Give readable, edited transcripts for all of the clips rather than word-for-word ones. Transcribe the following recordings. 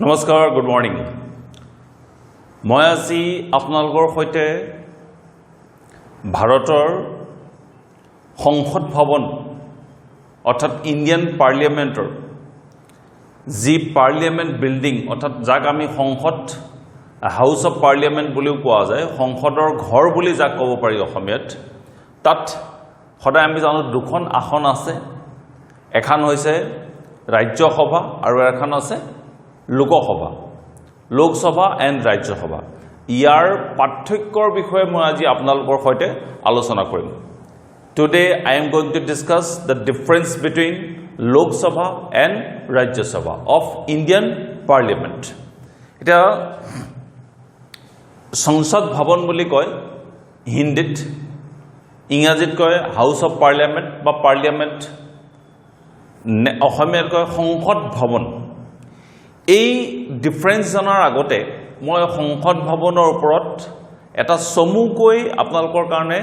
নমস্কাৰ good morning মই আজি আপোনালোকৰ সৈতে ভাৰতৰ সংসদ ভৱন অৰ্থাৎ ইণ্ডিয়ান পাৰ্লিয়ামেণ্টৰ যি পাৰ্লিয়ামেণ্ট বিল্ডিং অৰ্থাৎ যাক আমি সংসদ হাউচ অফ পাৰ্লিয়ামেণ্ট বুলিও কোৱা যায় সংসদৰ ঘৰ বুলি যাক ক'ব পাৰি অসমীয়াত তাত সদায় আমি জানো দুখন আসন আছে এখন হৈছে ৰাজ্যসভা আৰু এখন আছে লোকসভা লোকসভা এণ্ড ৰাজ্যসভা ইয়াৰ পাৰ্থক্যৰ বিষয়ে মই আজি আপোনালোকৰ সৈতে আলোচনা কৰিম Today I am going to discuss the difference between Lok Sabha and Rajya Sabha of Indian Parliament. Eta Sansad Bhavan boli koy Hindit Ingrazit koy House of Parliament ba Parliament Assamiyat koy Sansad Bhavan. এই difference জনাৰ আগতে মই সংসদ ভৱনৰ ওপৰত এটা চমুকৈ আপোনালোকৰ কাৰণে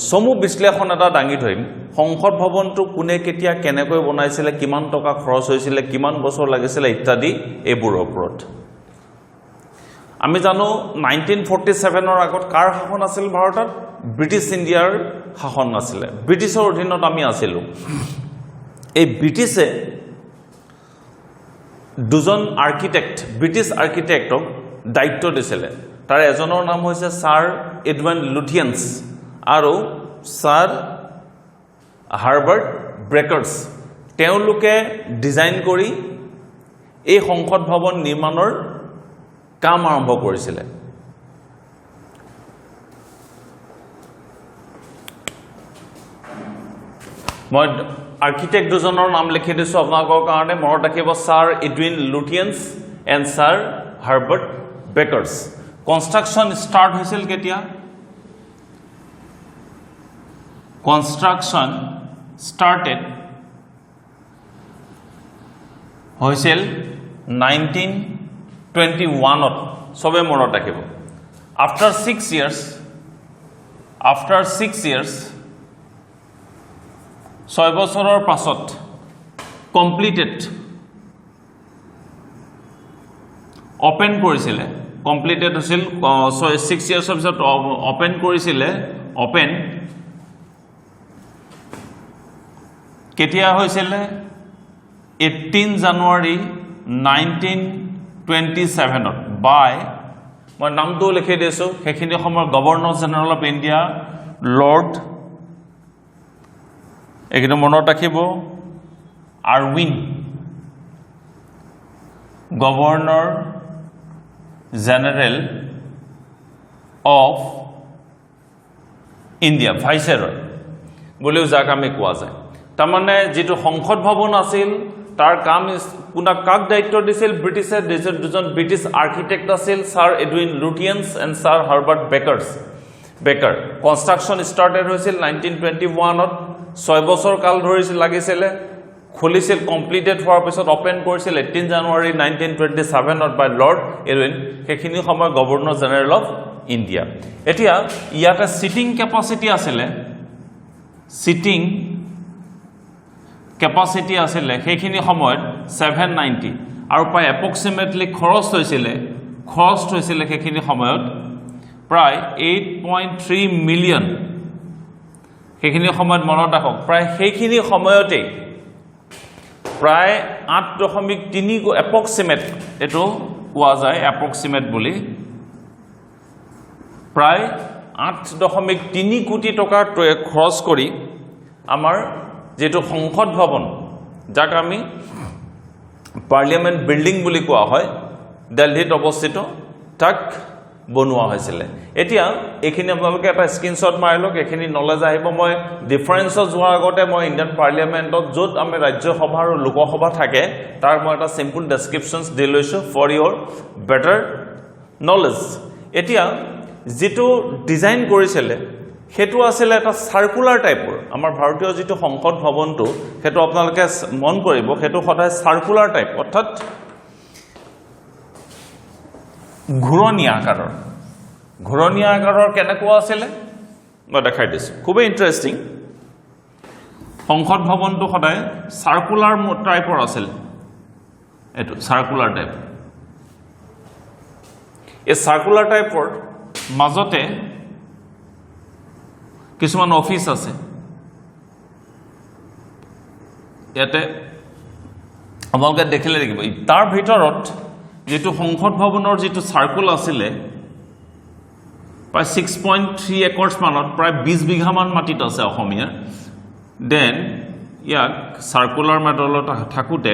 সমু বিশ্লেষণ এটা দাঙি ধৰিম সংসদ ভৱনটো কোনে কেতিয়া কেনেকৈ বনাইছিলে কিমান টকা খৰচ হৈছিলে কিমান বছৰ লাগিছিলে ইত্যাদি এইবোৰৰ ওপৰত আমি জানো 1947 ৰ আগত কাৰ শাসন আছিল ভাৰতত ব্ৰিটিছ ইণ্ডিয়াৰ শাসন আছিল ব্ৰিটিছৰ অধীনত আমি আছিলো এই ব্ৰিটিছে দুজন আৰ্কিটেক্ট ব্ৰিটিছ আৰ্কিটেক্টক দায়িত্ব দিছিলে তাৰ এজনৰ নাম হৈছে ছাৰ এডওয়াৰ্ড লুথিয়েন্স আৰু ছাৰ হাৰ্বাৰ্ট ব্ৰেকাৰ্ছ তেওঁলোকে ডিজাইন কৰি এই সংসদ ভৱন নিৰ্মাণৰ কাম আৰম্ভ কৰিছিলে মই আৰ্কিটেক্ট দুজনৰ নাম লিখি দিছো আপোনালোকৰ কাৰণে মনত ৰাখিব sir Edward Lutyens and sir Herbert Baker Construction start হৈছিল কেতিয়া Construction started হৈছিল 1921 ত সবে মনত ৰাখিব After 6 years 6 বছৰৰ পাছত completed open কৰিছিলে completed হৈছিল 6 years of open কৰিছিলে open কেতিয়া হৈছিলে 18 জানুৱাৰী 1927 ত বাই মই নামটো লিখি দিছো সেইখিনি সময়ৰ governor general of India lord একদম মনত ৰাখিব Irwin governor general of India viceroy বলিও যাক আমি কোৱা যায় তাৰমানে যেটো সংসদ ভৱন আছিল তাৰ কাম কাক দায়িত্ব দিছিল ব্ৰিটিছে দুজন ব্ৰিটিছ আৰ্কিটেক্ট আছিল sir Edward Lutyens and sir Herbert বেকাৰ কনষ্ট্ৰাকচন ষ্টাৰ্টেড হৈছিল 1921 ত 6 বছৰ কাল ধৰি লাগিছিলে খুলিছিল কমপ্লিটেড হোৱাৰ পিছত ওপেন কৰিছিল 18 জানুৱাৰী 1927 ত বাই লৰ্ড এৰউইন সেইখিনি সময় গভৰ্ণৰ জেনেৰেল অফ ইণ্ডিয়া এতিয়া ইয়াতে সিটিং কেপাসিটি আছিল সেইখিনি সময়ত 790 আৰু প্ৰায় এপ্ৰক্সিমেটলি খৰচ হৈছিল সেইখিনি সময়ত প্ৰায় 8.3 মিলিয়ন সেইখিনি সময়ত মনত ৰাখক প্ৰায় সেইখিনি সময়তে প্ৰায় 8.3 এপ্ৰক্সিমেট এটো কোৱা যায় এপ্ৰক্সিমেট বুলি প্ৰায় 8.3 কোটি টকা খৰচ কৰি আমাৰ যেটো সংসদ ভৱন যাক আমি পাৰ্লিয়ামেণ্ট বিল্ডিং বুলি কোৱা হয় দিল্লীত অৱস্থিত তাক বনোৱা হৈছিল এতিয়া এখিনি আপোনালোকে এটা স্ক্ৰিনশ্বট মাৰি লওক এখিনি নলেজ আহিব মই ডিফাৰেন্সছ যোৱাৰ আগতে মই ইণ্ডিয়ান পাৰ্লিয়ামেণ্টত য'ত আমি ৰাজ্যসভা আৰু লোকসভা থাকে তাৰ মই এটা সিম্পল ডেসক্ৰিপচনছ দি লৈছো ফৰ ইয়োৰ বেটাৰ নলেজ এতিয়া যেটো ডিজাইন কৰিছিল হেতু আছিল এটা সাৰ্কুলাৰ টাইপৰ আমাৰ ভাৰতীয় যেটো সংসদ ভৱনটো হেতু আপোনালোকে মন কৰিব হেতু সদায় সাৰ্কুলাৰ টাইপ অৰ্থাৎ ঘূৰণীয়া আকাৰৰ কেনেকুৱা আছিল মই দেখাই দিছো খুব ইন্টাৰেস্টিং সংসদ ভৱনটো সদায় সাৰ্কুলাৰ টাইপৰ আছিল এটো সাৰ্কুলাৰ টাইপ এই সাৰ্কুলাৰ টাইপৰ মাজতে কিছুমান অফিস আছে ইয়াতে আপোনালোকে দেখিলে দেখিব তাৰ ভিতৰত যেটো সংসদ ভৱনৰ যেটো সাৰ্কুল আছিলে প্ৰায় 6.3 একৰ্ছ মানত প্ৰায় 20 বিঘা মান মাটিত আছে অসমীয়া দেন ইয়াক সাৰ্কুলাৰ মেডলত থাকুতে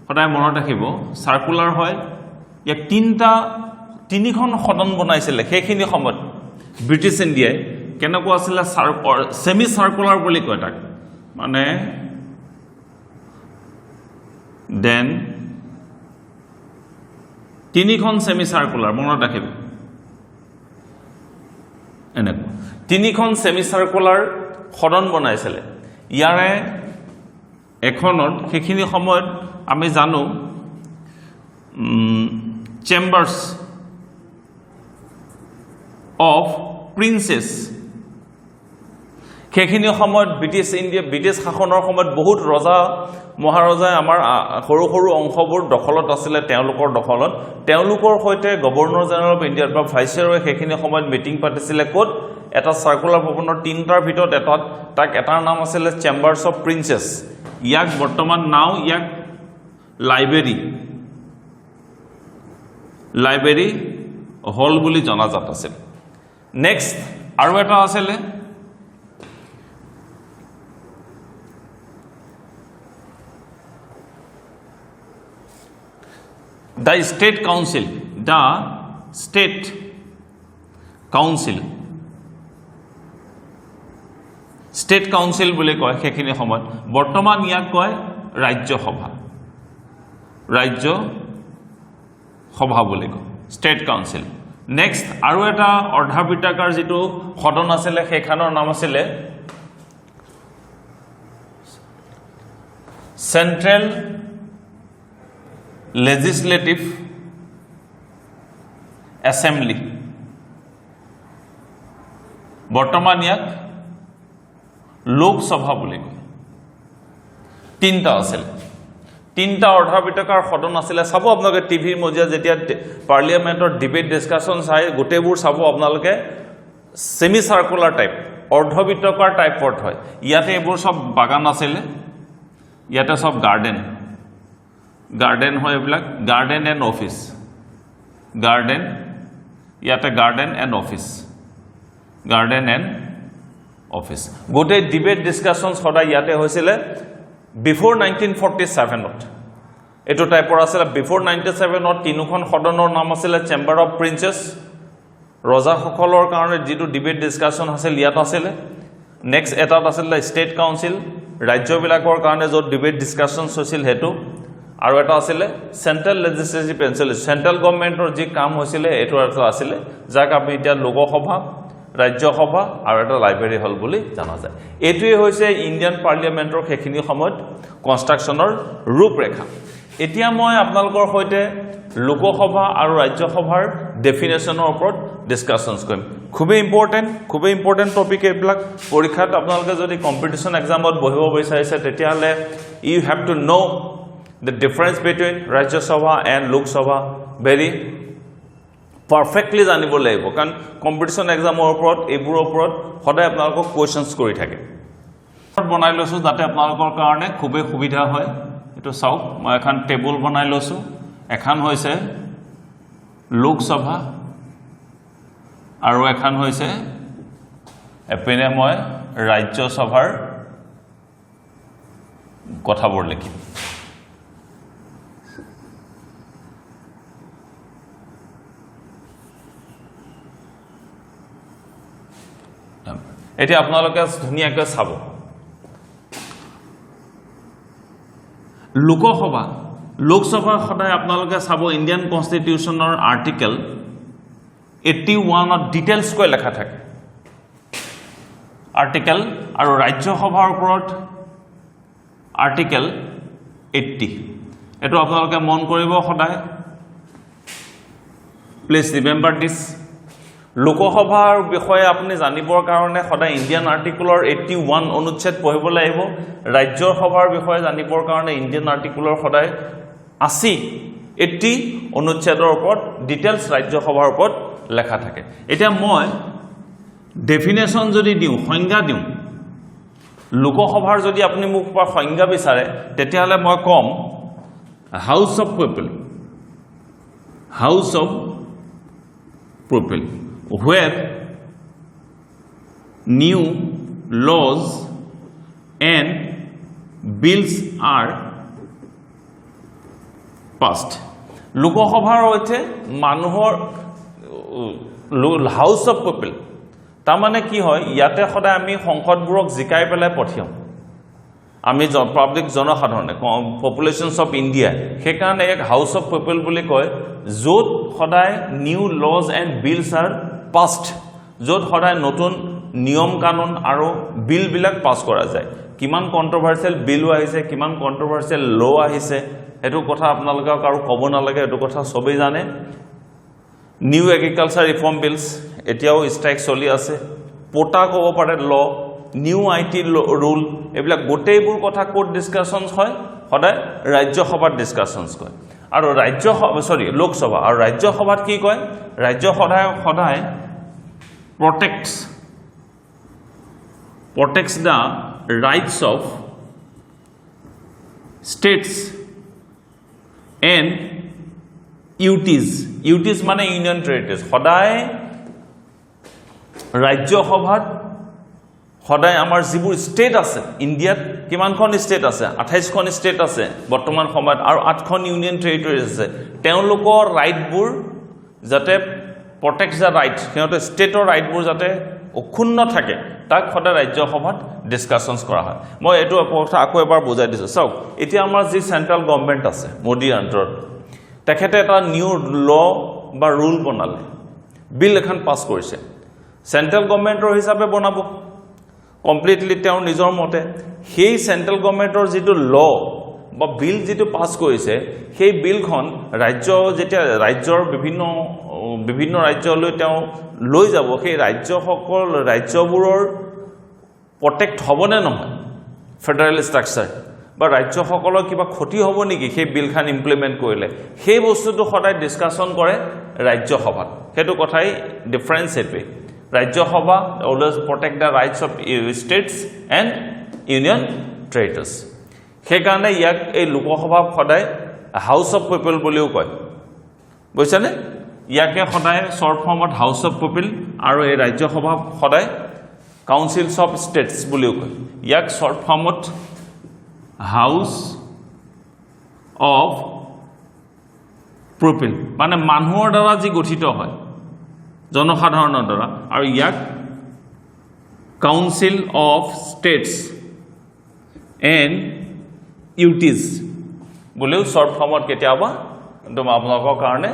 সদায় মনত ৰাখিব সাৰ্কুলাৰ হয় ইয়াক তিনিখন সদন বনাইছিলে সেইখিনি সময়ত ব্ৰিটিছ ইণ্ডিয়াই কেনেকুৱা আছিলে সেমি সাৰ্কুলাৰ বুলি কয় তাক মানে দেন তিনিখন সেমি সাৰ্কুলাৰ মনত ৰাখিব এনেকুৱা তিনিখন সেমি সাৰ্কুলাৰ সদন বনাইছিলে ইয়াৰে এখনত সেইখিনি সময়ত আমি জানো চেম্বাৰ্স অফ প্ৰিন্সেছ সেইখিনি সময়ত ব্ৰিটিছ শাসনৰ সময়ত বহুত ৰজা মহাৰজাই আমাৰ সৰু সৰু অংশবোৰ দখলত আছিলে তেওঁলোকৰ দখলত তেওঁলোকৰ সৈতে গভৰ্ণৰ জেনেৰেল অফ ইণ্ডিয়াৰ বা ভাইসৰয়ে সেইখিনি সময়ত মিটিং পাতিছিলে ক'ত এটা সাৰ্কুলাৰ ভৱনৰ তিনটাৰ ভিতৰত এটাৰ নাম আছিল চেম্বাৰ্স অফ প্ৰিন্সেছ ইয়াক বৰ্তমান নাও ইয়াক লাইব্ৰেৰী হল বুলি জনাজাত আছিল নেক্সট আৰু এটা আছিল the state council বুলি কয় সেইখিনি সময়ত বৰ্তমান ইয়াক কয় ৰাজ্য সভা বুলি কয় ষ্টেট কাউন্সিল নেক্সট আৰু এটা অৰ্ধাবৃত্তাকাৰ যেটো সদন আছিল সেইখনৰ নাম আছিল সেন্ট্ৰেল লেজিসলেটিভ এসেম্বলি বৰ্তমান ইয়াক লোকসভা বুলি কয় তিনটা আছিল তিনটা অৰ্ধাবৃত্তাকাৰ সদন আছিল চাব আপোনালোকে টিভিৰ মজিয়া যেতিয়া পাৰ্লিয়ামেন্টৰ ডিবেট ডিসকাশন চাই গোটেইবোৰ চাব আপোনালোকে সেমি সাৰ্কুলাৰ টাইপ অৰ্ধবৃত্তাকাৰ টাইপৰ হয় ইয়াতে এইবোৰ সব বাগান আছিল ইয়াতে সব গাৰ্ডেন হয় এইবিলাক গাৰ্ডেন এণ্ড অফিস গোটেই ডিবেট ডিসকাশন সদায় ইয়াতে হৈছিল বিফোৰ 1947 এটো টাইপৰ আছিল বিফোৰ 97 তিনিখন সদনৰ নাম আছিল চেম্বাৰ অফ প্ৰিন্সেছ ৰজাসকলৰ কাৰণে যেটো ডিবেট ডিসকাশন আছিল ইয়াত আছিল নেক্সট এটাত আছিল ষ্টেট কাউন্সিল ৰাজ্যবিলাকৰ কাৰণে য'ত ডিবেট ডিসকাশন হৈছিল হেতু আৰু এটা আছিল সেন্ট্ৰেল লেজিসলেটিভ এসেম্বলি সেন্ট্ৰেল গভৰ্ণমেন্টৰ যি কাম হৈছিল এটো এটা আছিল যাক আমি এতিয়া লোকসভা ৰাজ্যসভা আৰু এটা লাইব্ৰেৰী হল বুলি জানা যায় এটোই হৈছে ইণ্ডিয়ান পাৰ্লিয়ামেন্টৰ সেইখিনি সময়ত কনষ্ট্ৰাকচনৰ ৰূপৰেখা এতিয়া মই আপোনালোকৰ সৈতে লোকসভা আৰু ৰাজ্যসভাৰ ডেফিনেশনৰ ওপৰত ডিসকাশনস কৰিম খুবেই ইম্পৰ্টেন্ট টপিক এইবিলাক পৰীক্ষাত আপোনালোকে যদি কম্পিটিশন এক্সামত বহিব বিচাৰিছে তেতিয়াহলে you have to know the difference between Rajya Sabha and Lok Sabha very perfectly জানিব লাগিব কাৰণ কম্পিটিশন এক্সামৰ ওপৰত এইবোৰৰ ওপৰত সদায় আপোনালোকক কোৱেশ্চনস কৰি থাকে বনাই লৈছো যাতে আপোনালোকৰ কাৰণে খুবেই সুবিধা হয় এটো চাওক মই এখন টেবুল বনাই লৈছো এখন হৈছে লোক সভা আৰু এখন হৈছে এপিনে মই ৰাজ্য সভাৰ কথাবোৰ লিখিম এটি আপোনালোকে ধুনিয়াকৈ চাব লোকসভা সদায় আপোনালোকে চাব ইণ্ডিয়ান কনষ্টিটিউচনৰ আৰ্টিকেল 81 ত ডিটেইলছ কৈ লেখা থাকে আৰ্টিকেল আৰু ৰাজ্যসভাৰ ওপৰত আৰ্টিকেল 80 এটো আপোনালোকে মন কৰিব সদায় প্লিজ ৰিমেম্বাৰ দিস লোকসভাৰ বিষয়ে আপুনি জানিবৰ কাৰণে সদায় ইণ্ডিয়ান আৰ্টিকেলৰ 81 অনুচ্ছেদ পঢ়িব লাগিব ৰাজ্য সভাৰ বিষয়ে জানিবৰ কাৰণে ইণ্ডিয়ান আৰ্টিকেলৰ সদায় 80 অনুচ্ছেদৰ ওপৰত ডিটেইলছ ৰাজ্যসভাৰ ওপৰত লেখা থাকে এতিয়া মই ডেফিনেশ্যন যদি দিওঁ সংজ্ঞা দিওঁ লোকসভাৰ যদি আপুনি মোক সংজ্ঞা বিচাৰে তেতিয়াহলে মই কম house of people where new laws and bills are passed লোকসভাৰ হৈছে মানুহৰ হাউস অফ পিপল তাৰ মানে কি হয় ইয়াতে সদায় আমি সংসদবোৰক জিকাই পেলাই পঠিয়াম আমি পাব্লিক জনসাধাৰণে পপুলেশনস অফ ইণ্ডিয়া সেইকাৰণে এক হাউস অফ পিপল বুলি কয় য'ত সদায় new laws and bills are passed য'ত সদায় নতুন নিয়ম কানুন আৰু বিলবিলাক পাছ কৰা যায় কিমান কন্ট্ৰভাৰ্চিয়েল বিল আহিছে কিমান কন্ট্ৰভাৰ্চিয়েল ল আহিছে এটো কথা আপোনালোকক আৰু ক'ব নালাগে এটো কথা সবেই জানে নিউ এগ্ৰিকালচাৰ ৰিফৰ্ম বিলছ এতিয়াও ষ্ট্ৰাইক চলি আছে পোটা ক'ব পাৰে ল নিউ আইটি ৰুল এইবিলাক গোটেইবোৰ কথা কোৰ্ট ডিসকাশনস হয় সদায় ৰাজ্যসভাত ডিসকাশনস কয় আৰু লোকসভা আৰু ৰাজ্যসভাত কি কয় ৰাজ্যসভাই সদায় protects the rights of states and UTs মানে ইউনিয়ন টেৰিটৰিজ সদায় ৰাজ্যসভাত সদায় আমাৰ যিবোৰ ষ্টেট আছে ইণ্ডিয়াত কিমানখন ষ্টেট আছে 28খন ষ্টেট আছে বৰ্তমান সময়ত আৰু 8খন ইউনিয়ন টেৰিটৰিজ আছে তেওঁলোকৰ ৰাইটবোৰ যাতে protects the right সিহঁতে ষ্টেটৰ ৰাইটবোৰ যাতে অক্ষুণ্ণ থাকে তাক সদায় ৰাজ্যসভাত ডিসকাশনস কৰা হয় মই এটো কথা আকৌ এবাৰ বুজাই দিছো চাওক এতিয়া আমাৰ যি সেন্ট্ৰাল গভৰ্নমেন্ট আছে মোদী আণ্ডাৰত তেখেতে এটা নিউ ল বা ৰুল বনালে বিল এখন পাস কৰিছে সেন্ট্ৰাল গভৰ্নমেন্টৰ হিচাপে বনাব কমপ্লিটলি তেওঁৰ নিজৰ মতে সেই সেন্ট্ৰাল গভৰ্নমেন্টৰ যেটো ল বা বিল যেটো পাস কৰিছে সেই বিলখন যেতিয়া ৰাজ্যৰ বিভিন্ন ৰাজ্যলৈ তেওঁ লৈ যাব সেই ৰাজ্যবোৰৰ প্ৰটেক্ট হ'বনে নহয় ফেডাৰেল ষ্ট্ৰাকচাৰ বা ৰাজ্যসকলৰ কিবা ক্ষতি হ'ব নেকি সেই বিলখন ইমপ্লিমেন্ট কৰিলে সেই বস্তুটো সদায় ডিসকাশন কৰে ৰাজ্যসভাত হেতু কথাই ডিফাৰেন্স এটোৱে Rajya Sabha always protect the rights of states and union territories সেইকাৰণে ইয়াক এই লোকসভা সদায় হাউস অফ পিপল বুলিও কয় বুজিছানে ইয়াকে সদায় শৰ্ট ফৰ্মত হাউস অফ পিপল আৰু এই ৰাজ্যসভা সদায় কাউন্সিলস অফ ষ্টেটস বুলিও কয় ইয়াক শৰ্ট ফৰ্মত হাউস অফ পিপল মানে মানুহৰ দ্বাৰা যি গঠিত হয় জনসাধাৰণৰ দ্বাৰা আৰু ইয়াক council of states and UTs বুলিও শৰ্ট ফৰ্মত কেতিয়াবা আপোনালোকৰ কাৰণে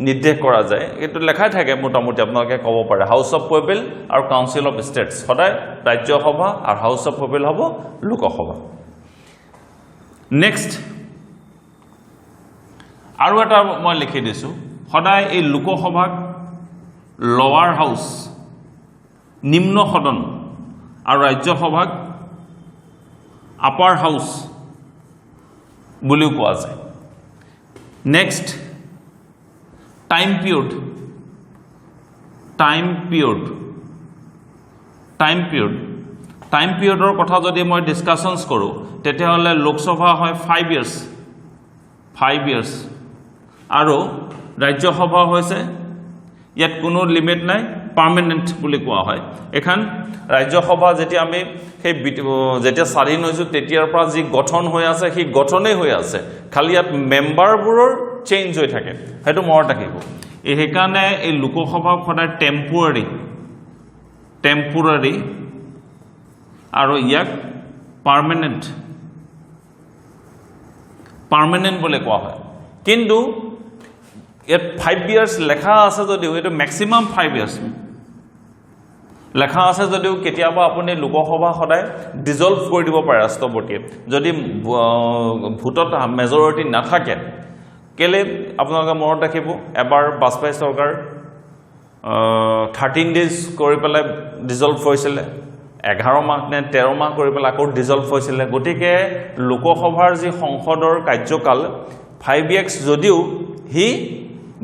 নিৰ্দেশ কৰা যায় এটো লেখাই থাকে মোটামুটি আপোনালোকে ক'ব পাৰে হাউস অফ পিপল আৰু কাউন্সিল অফ ষ্টেটস সদায় ৰাজ্যসভা আৰু হাউস অফ পিপল হ'ব লোকসভা নেক্সট আৰু এটা মই লিখি দিছো সদায় এই লোকসভাক লোৱাৰ হাউস নিম্ন সদন আৰু ৰাজ্যসভাক আপাৰ হাউস বুলিও কোৱা যায় নেক্সট টাইম পিৰিয়ডৰ কথা যদি মই ডিসকাশনস কৰো তেতিয়াহলে লোকসভা হয় 5 ইয়াৰ্স আৰু ৰাজ্যসভা হৈছে ইয়াত কোনো লিমিট নাই পাৰ্মানেন্ট বুলি কোৱা হয় এখন ৰাজ্যসভা যেতিয়া আমি সেই যেতিয়া স্বাধীন হৈছো তেতিয়াৰ পৰা যি গঠন হৈ আছে সেই গঠনেই হৈ আছে খালি ইয়াত মেম্বাৰবোৰৰ চেঞ্জ হৈ থাকে হেতু মনত ৰাখিব এই হেকাৰণে এই লোকসভা সদায় টেম্পোৰাৰি আৰু ইয়াক পাৰ্মানেন্ট বুলি কোৱা হয় কিন্তু ইয়াত 5 ইয়াৰ্স লেখা আছে যদিও এটো ম্যাক্সিমাম 5 ইয়াৰ্স লেখা আছে যদিও কেতিয়াবা আপুনি লোকসভা সদায় ডিজলভ কৰি দিব পাৰে ৰাষ্ট্ৰপতিয়ে যদি ভোটত মেজৰিটি নাথাকে কেলে আপোনালোকে মনত ৰাখিব এবাৰ বাজপেয়ী চৰকাৰ 13 ডেজ কৰি পেলাই ডিজলভ হৈছিল 11 মাহ নে 13 মাহ কৰি পেলাই আকৌ ডিজলভ হৈছিল গতিকে লোকসভাৰ যি সংসদৰ কাৰ্যকাল 5x যদিও হি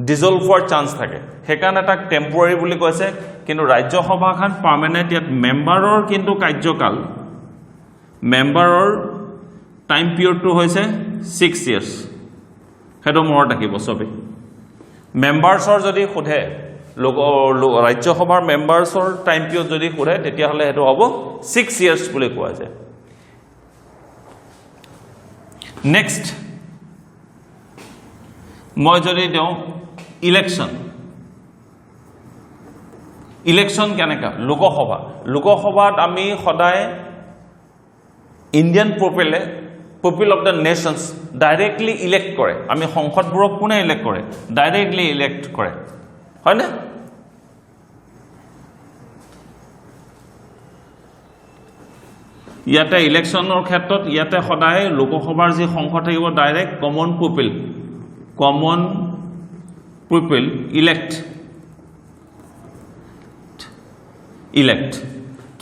ডিজলভ হোৱাৰ চান্স থাকে সেইকাৰণে তাক টেম্পৰাৰী বুলি কৈছে কিন্তু ৰাজ্যসভাখন পাৰ্মানেণ্ট ইয়াত মেম্বাৰৰ কিন্তু কাৰ্যকাল মেম্বাৰৰ টাইম পিৰিয়ডটো হৈছে 6 ইয়াৰ্ছ হেটো মনত ৰাখিব সবে মেম্বাৰ্ছৰ যদি সোধে ৰাজ্যসভাৰ মেম্বাৰ্ছৰ টাইম পিৰিয়ড যদি সোধে তেতিয়াহ'লে হেটো হ'ব 6 ইয়াৰ্ছ বুলি কোৱা যায় নেক্সট মই যদি দিওঁ ইলেকশ্যন কেনেকা লোকসভাত আমি সদায় Indian people of the nations directly elect কৰে আমি সংসদবোৰক কোনে ইলেক্ট কৰে ডাইৰেক্টলি ইলেক্ট কৰে হয়নে ইয়াতে ইলেকশ্যনৰ ক্ষেত্ৰত ইয়াতে সদায় লোকসভাৰ যি সংসদ থাকিব ডাইৰেক্ট কমন পিপল ইলেক্ট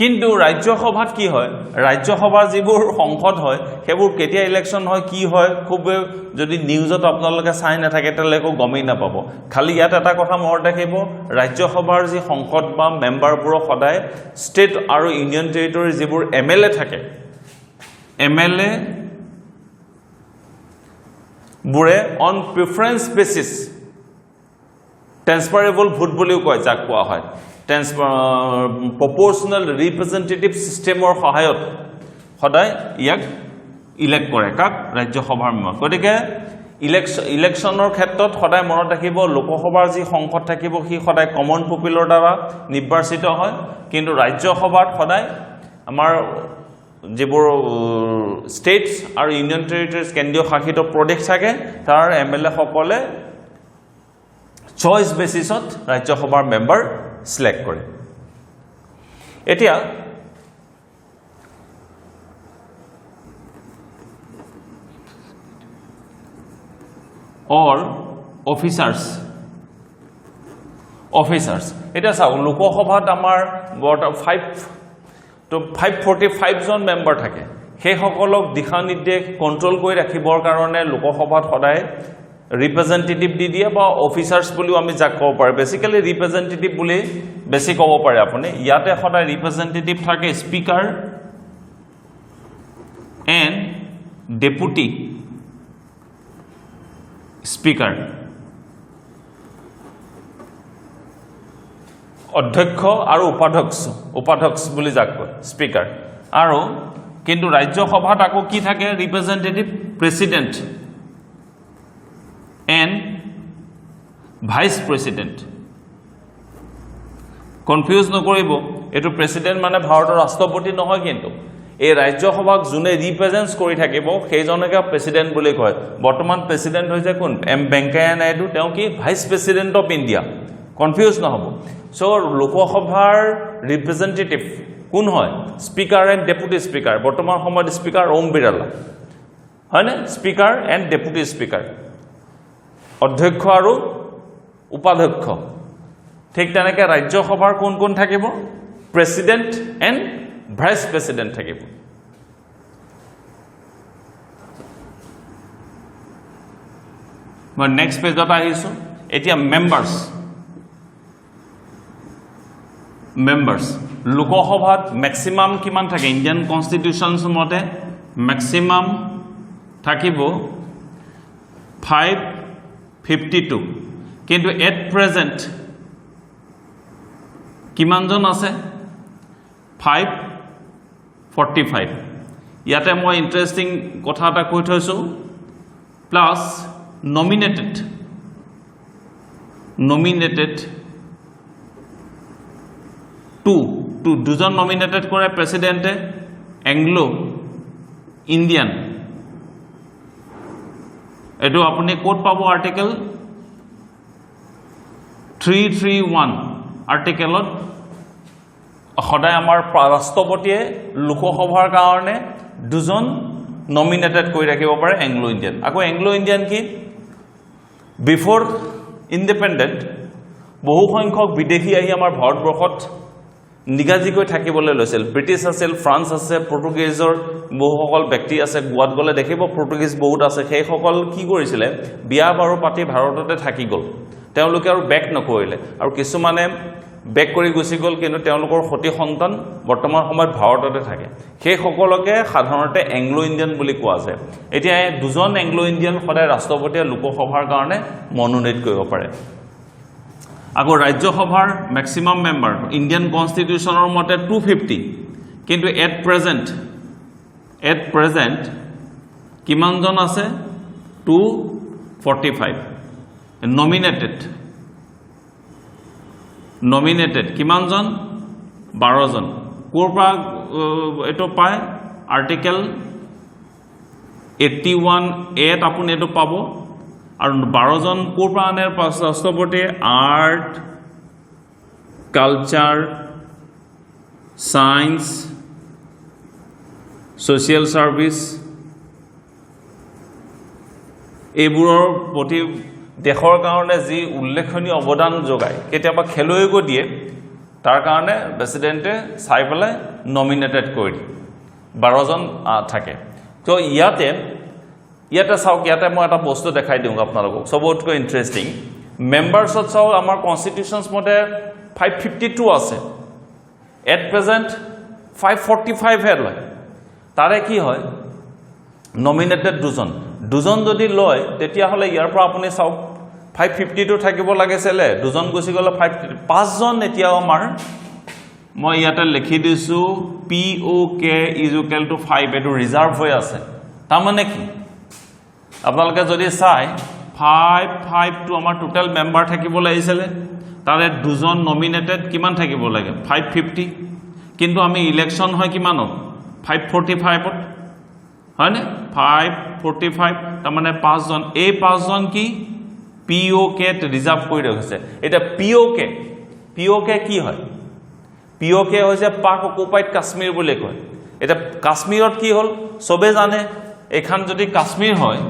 কিন্তু ৰাজ্যসভাত কি হয় ৰাজ্যসভাৰ যিবোৰ সংসদ হয় সেইবোৰ কেতিয়া ইলেকশ্যন হয় কি হয় খুব যদি নিউজত আপোনালোকে চাই নাথাকে তেলে একো গমেই নাপাব খালি ইয়াত এটা কথা মনত ৰাখিব ৰাজ্যসভাৰ যি সংসদ বা মেম্বাৰবোৰ সদায় ষ্টেট আৰু ইউনিয়ন টেৰিটৰি যিবোৰ এমএলএ থাকে এমএলএ বুৰে on preference basis transferable vote বুলিও কয় যাক কোৱা হয় proportional representative systemৰ সহায়ত সদায় ইয়াক ইলেক্ট কৰে কাক ৰাজ্যসভাৰ মেম্বাৰ গতিকে ইলেকশ্যনৰ ক্ষেত্ৰত সদায় মনত ৰাখিব লোকসভাৰ যি সংসদ থাকিব সি সদায় কমন পিপলৰ দ্বাৰা নিৰ্বাচিত হয় কিন্তু ৰাজ্যসভাত সদায় আমাৰ যিবোৰ ষ্টেটছ আৰু ইউনিয়ন টেৰিটৰিজ কেন্দ্ৰীয় শাসিত প্ৰদেশ থাকে তাৰ এমএলএ সকলে চইচ বেচিছত ৰাজ্যসভাৰ মেম্বাৰ সিলেক্ট কৰে এতিয়া অল অফিচাৰ্স এটা চাওক লোকসভাত আমাৰ 545 জন মেম্বাৰ থাকে সেই সকলক দিশা নিৰ্দেশ কন্ট্ৰোল কৰি ৰাখিবৰ কাৰণে লোকসভাত সদায় ৰিপ্ৰেজেন্টেটিভ দি দিয়ে বা অফিচাৰ্স বুলিও আমি যাক ক'ব পাৰে বেসিক্যালি ৰিপ্ৰেজেন্টেটিভ বুলি বেছি ক'ব পাৰে আপুনি ইয়াতে সদায় ৰিপ্ৰেজেন্টেটিভ থাকে স্পিকাৰ এণ্ড ডেপুটি স্পিকাৰ অধ্যক্ষ আৰু উপাধ্যক্ষ বুলি যাক কয় স্পিকাৰ আৰু কিন্তু ৰাজ্যসভাত আকৌ কি থাকে representative president and vice president confuse নকৰিব এটো প্ৰেসিডেন্ট মানে ভাৰতৰ ৰাষ্ট্ৰপতি নহয় কিন্তু এই ৰাজ্যসভাক জুনে ৰিপ্ৰেজেন্টস কৰি থাকিব সেইজনকে প্ৰেসিডেন্ট বুলি কয় বৰ্তমান প্ৰেসিডেন্ট হৈছে কোন এম বেংকায়া নাইডু তেওঁ কি vice president of India confuse নহব সো লোকসভাৰ ৰিপ্ৰেজেন্টেটিভ কোন হয় স্পিকাৰ এণ্ড ডেপুটি স্পিকাৰ বৰ্তমান সময়ত স্পিকাৰ ওম বিৰলা হয়নে স্পিকাৰ এণ্ড ডেপুটি স্পিকাৰ অধ্যক্ষ আৰু উপাধ্যক্ষ ঠিক তেনেকৈ ৰাজ্যসভাৰ কোন কোন থাকিব প্ৰেসিডেন্ট এণ্ড ভাইস প্ৰেসিডেন্ট থাকিব মই নেক্সট পেজত আহিছো এতিয়া মেম্বাৰ্স লোকসভাত ম্যাক্সিমাম কিমান থাকে ইণ্ডিয়ান কনস্টিটিউশনছ মতে ম্যাক্সিমাম থাকিব 552 কিন্তু এট প্ৰেজেন্ট কিমানজন আছে 545 ইয়াতে মই ইন্টাৰেষ্টিং কথা এটা কৈ থৈছো প্লাস nominated দুজন নমিনেটেড কৰে প্ৰেসিডেন্টে এংলো ইন্ডিয়ান এটো আপুনি কোড পাব আৰ্টিকেল 331 আৰ্টিকেলত সদায় আমাৰ ৰাষ্ট্ৰপতিয়ে লোকসভাৰ কাৰণে দুজন নমিনেটেড কৰি ৰাখিব পাৰে এংলো ইন্ডিয়ান আকৌ এংলো ইন্ডিয়ান কি বিফোৰ ইন্ডিপেন্ডেন্ট বহু সংখ্যক বিদেশী আহি আমাৰ ভাৰতবৰ্ষত নিগাজিকৈ থাকিবলৈ লৈছিল ব্ৰিটিছ আছিল ফ্ৰান্স আছে পৰ্তুগীজৰ বহুসকল ব্যক্তি আছে গোৱাত গলে দেখিব পৰ্তুগীজ বহুত আছে সেই সকল কি কৰিছিলে বিয়া বাৰু পাতি ভাৰততে থাকি গল তেওঁলোকে আৰু বেক নকৰিলে আৰু কিছুমানে বেক কৰি গুচি গল কিন্তু তেওঁলোকৰ সতি সন্তান বৰ্তমান সময়ত ভাৰততে থাকে সেই সকলকে সাধাৰণতে এংলো ইণ্ডিয়ান বুলি কোৱা যায় এতিয়া দুজন এংলো ইণ্ডিয়ান সদায় ৰাষ্ট্ৰপতিয়ে লোকসভাৰ কাৰণে মনোনীত কৰিব পাৰে আগৰ ৰাজ্যসভাৰ ম্যাক্সিমাম মেম্বাৰ ইণ্ডিয়ান কনষ্টিটিউচনৰ মতে 250 কিন্তু এট প্ৰেজেন্ট কিমানজন আছে 245 নমিনেটেড কিমানজন 12 জন কোৰ পৰা এটো পায় আৰ্টিকেল 81 এট আপুনি এটো পাব আৰু 12 জন কোৰ পৰা আনে ৰাষ্ট্ৰপতি art culture science social service এইবোৰৰ প্ৰতি দেশৰ কাৰণে যি উল্লেখনীয় অৱদান যোগায় কেতিয়াবা খেলুৱৈকো দিয়ে তাৰ কাৰণে প্ৰেসিডেন্টে চাই পেলাই নমিনেটেড কৰি 12 জন থাকে তো ইয়াতে চাওক ইয়াতে মই এটা বস্তু দেখাই দিওঁ আপোনালোকক সবতকৈ ইন্টাৰেষ্টিং মেম্বাৰছত চাও আমাৰ কনস্টিটিউশনছ মতে 552 আছে এট প্ৰেজেন্ট 545 হে লয় তাৰে কি হয় নমিনেটেড দুজন যদি লয় তেতিয়া হলে ইয়াৰ পৰা আপুনি চাওক 552 থাকিব লাগিছিলে দুজন গুছি গলে 5 জন এতিয়াও আমাৰ মই ইয়াতে লিখি দিছো POK = 5 এটো ৰিজাৰ্ভ হৈ আছে তাৰ মানে কি আপোনালোকে যদি চাই 552 আমাৰ টোটাল মেম্বাৰ থাকিব লাগিছিলে তাৰে দুজন নমিনেটেড কিমান থাকিব লাগে 550 কিন্তু আমি ইলেকশন হয় কিমানত 545 ত হয়নে 545 তাৰ মানে 5 জন এই 5 জন কি POK ত ৰিজাৰ্ভ কৰি ৰাখিছে এটা POK কি হয় POK হৈছে পাক অকুপাইড কাশ্মীৰ বুলি কয় এটা কাশ্মীৰত কি হল সবে জানে এখান যদি কাশ্মীৰ হয়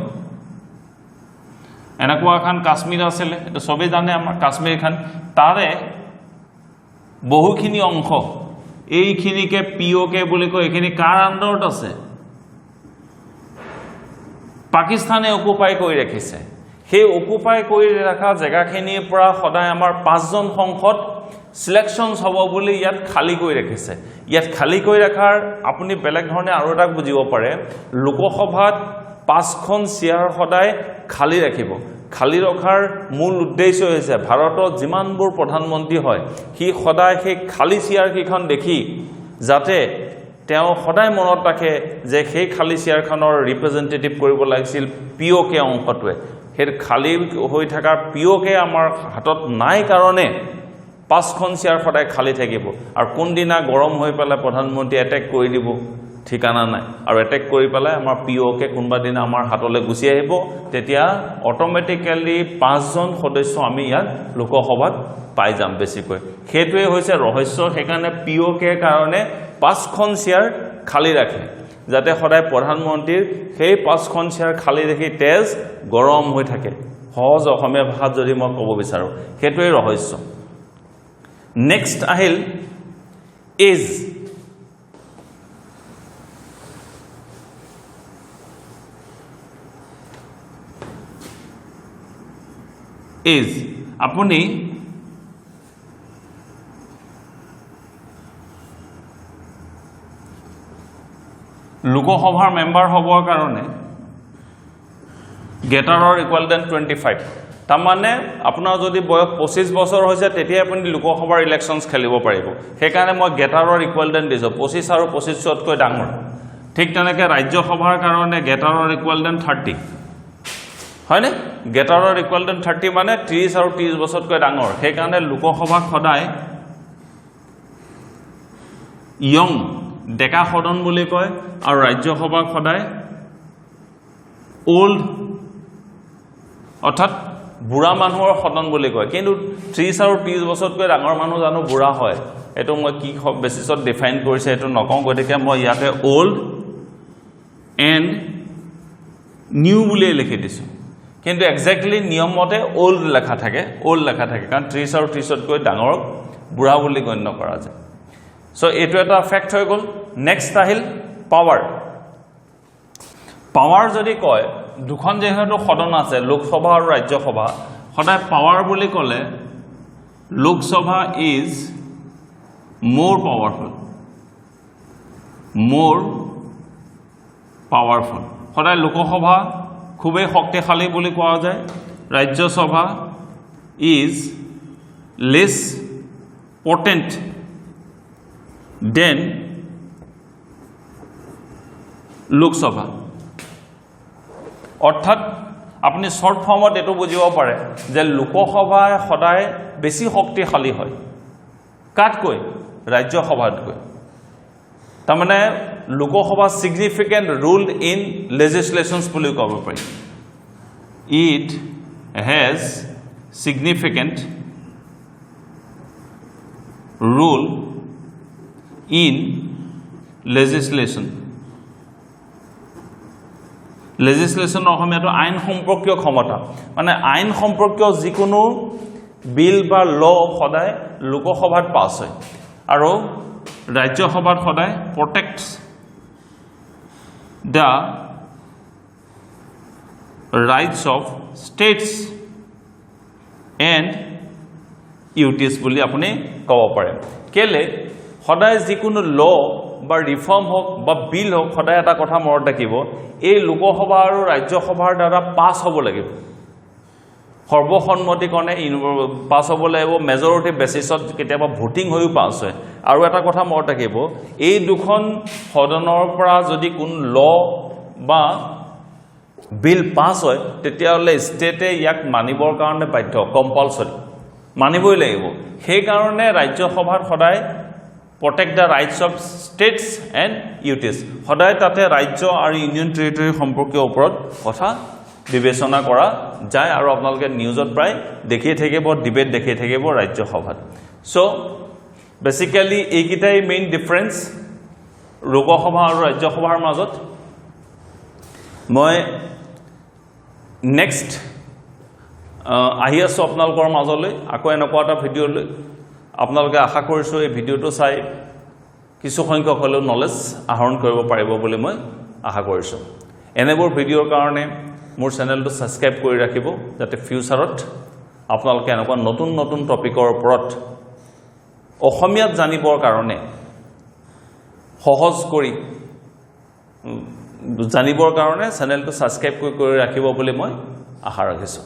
এনেকুৱা এখন কাশ্মীৰ আছিল এটা সবে জানে আমাৰ কাশ্মীৰ খান তাৰে বহুখিনি অংশ এইখিনিকে POK বুলি কয় এখিনি কাৰ আন্ডাৰত আছে পাকিস্তানে অকুপাই কৰি ৰাখিছে সেই অকুপাই কৰি ৰাখা জায়গাখিনিৰ পৰা সদায় আমাৰ 5 জন সংসদ সিলেকশনস হ'ব বুলি ইয়াত খালি কৰি ৰাখিছে ইয়াত খালি কৰি ৰাখাৰ আপুনি বেলেগ ধৰণে আৰু এটা বুজিব পাৰে লোকসভাত 5খন চেয়াৰ সদায় খালি ৰাখিব খালি ৰখাৰ মূল উদ্দেশ্য হৈছে ভাৰতত যিমানবোৰ প্ৰধানমন্ত্ৰী হয় হি সদায় সেই খালি চেয়াৰ কিখন দেখি যাতে তেওঁ সদায় মনত ৰাখে যে সেই খালি চেয়াৰখনৰ ৰিপ্ৰেজেন্টেটিভ কৰিব লাগিছিল POK অংশটোৱে সেই খালি হৈ থকা POK আমাৰ হাতত নাই কাৰণে 5খন চেয়াৰ সদায় খালি থাকিব আৰু কোন দিনা গৰম হৈ পেলাই প্ৰধানমন্ত্ৰী এটেক কৰি দিব ঠিকানা নাই আৰু এটেক কৰি পেলাই আমাৰ POK কোনবা দিন আমাৰ হাতলৈ গুছি আহিব তেতিয়া অটোমেটিক্যালি 5 জন সদস্য আমি ইয়াত লোকসভাত পাই যাম বেছিকৈ হেতুৱে হৈছে ৰহস্য হেকাৰণে POK কাৰণে 5খন চেয়াৰ খালি ৰাখে যাতে সদায় প্ৰধানমন্ত্ৰীৰ সেই 5খন চেয়াৰ খালি দেখি তেজ গৰম হৈ থাকে সহজ অসমীয়া ভাষাত যদি মই ক'ব বিচাৰো হেতুৱে ৰহস্য নেক্সট আহিল এজ আপুনি লোকসভাৰ মেম্বাৰ হ'বৰ কাৰণে গেটাৰৰ ইকুৱেল দেন 25 তাৰমানে আপোনাৰ যদি বয়স 25 বছৰ হৈছে তেতিয়া আপুনি লোকসভাৰ ইলেকশনছ খেলিব পাৰিব হেকাৰণে মই গেটাৰৰ ইকুৱেল দেন দিছো 25 আৰু 25 তকৈ ডাঙৰ ঠিক তেনেকৈ ৰাজ্যসভাৰ কাৰণে গেটাৰৰ ইকুৱেল দেন 30 হয়নে গেটাৰৰ ইকুৱেল দেন 30 মানে 30 আৰু 30 বছৰতকৈ ডাঙৰ হেকাৰণে লোকসভাক সদায় ইয়ং ডেকা সদন বুলি কয় আৰু ৰাজ্যসভাক সদায় ওল্ড অৰ্থাৎ বুঢ়া মানুহৰ সদন বুলি কয় কিন্তু 30 আৰু 30 বছৰতকৈ ডাঙৰ মানুহ জানো বুঢ়া হয় এটো মই কি বেসিছত ডিফাইন কৰিছে এটো নকওঁ গতিকে মই ইয়াতে ওল্ড এণ্ড নিউ বুলি লিখি দিছো কিন্তু এক্স্যাক্টলি নিয়ম মতে ওল্ড লেখা থাকে কাৰণ 30 আৰু 30তকৈ ডাঙৰ বুঢ়া বুলি গণ্য কৰা যায় সো এইটো এটা ফ্যাক্ট হৈ গ'ল নেক্সট আহিল পাৱাৰ পাৱাৰ যদি কয় দুখন যেহেতু সদন আছে লোকসভা আৰু ৰাজ্যসভা সদায় পাৱাৰ বুলি ক'লে লোকসভা ইজ more powerful সদায় লোকসভা খুবেই শক্তিশালী বুলি কোৱা যায় Rajya Sabha is less potent than Lok Sabha অৰ্থাৎ আপুনি শৰ্ট ফৰ্মত এটো বুজিব পাৰে যে লোকসভা সদায় বেছি শক্তিশালী হয় কাটকৈ ৰাজ্যসভাতকৈ তাৰমানে Lok Sabha significant role in legislations বুলি ক'ব পাৰি it has significant role in legislation অসমীয়াটো আইন সম্পৰ্কীয় ক্ষমতা মানে আইন সম্পৰ্কীয় যিকোনো বিল বা ল সদায় লোকসভাত পাছ হয় আৰু ৰাজ্যসভাত সদায় protects the rights of states and UTs বুলি আপুনি ক'ব পাৰে কেলে সদায় যিকোনো ল বা ৰিফৰ্ম হোক বা বিল হোক সদায় এটা কথা মনত ৰাখিব এই লোকসভা আৰু ৰাজ্যসভাৰ দ্বাৰা পাছ হ'ব লাগিব সৰ্বসন্মতিকৰণে পাছ হ'ব লাগিব মেজৰিটি বেচিছত কেতিয়াবা ভোটিং হৈও পাছ হয় আৰু এটা কথা মনত ৰাখিব এই দুখন সদনৰ পৰা যদি কোন ল বা বিল পাছ হয় তেতিয়াহ'লে ষ্টেটে ইয়াক মানিবৰ কাৰণে বাধ্য কম্পালসৰি মানিবই লাগিব সেই কাৰণে ৰাজ্যসভাত সদায় protect the rights of states and UTs সদায় তাতে ৰাজ্য আৰু ইউনিয়ন টেৰিটৰি সম্পৰ্কীয় ওপৰত কথা বিবেচনা কৰা যায় আৰু আপোনালোকে নিউজত প্ৰায় দেখিয়ে থাকিব ডিবেট দেখিয়ে থাকিব ৰাজ্যসভাত সো বেসিক্যালি এইকিটাই মেইন ডিফাৰেন্স লোকসভা আৰু ৰাজ্যসভাৰ মাজত মই নেক্সট আহি আছো আপোনালোকৰ মাজলৈ আকৌ এনেকুৱা এটা ভিডিঅ লৈ আপোনালোকে আশা কৰিছো এই ভিডিঅটো চাই কিছু সংখ্যক হলেও নলেজ আহৰণ কৰিব পাৰিব বুলি মই আশা কৰিছো এনেবোৰ ভিডিঅৰ কাৰণে মোৰ চেনেলটো সাবস্ক্ৰাইব কৰি ৰাখিব যাতে ফিউচাৰত আপোনালোকে এনেকুৱা নতুন নতুন টপিকৰ ওপৰত অসমীয়াত জানিবৰ কাৰণে সহজ কৰি জানিবৰ কাৰণে চেনেলটো সাবস্ক্ৰাইব কৰি ৰাখিব বুলি মই আশা ৰাখিছো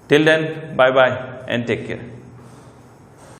till then bye bye and take care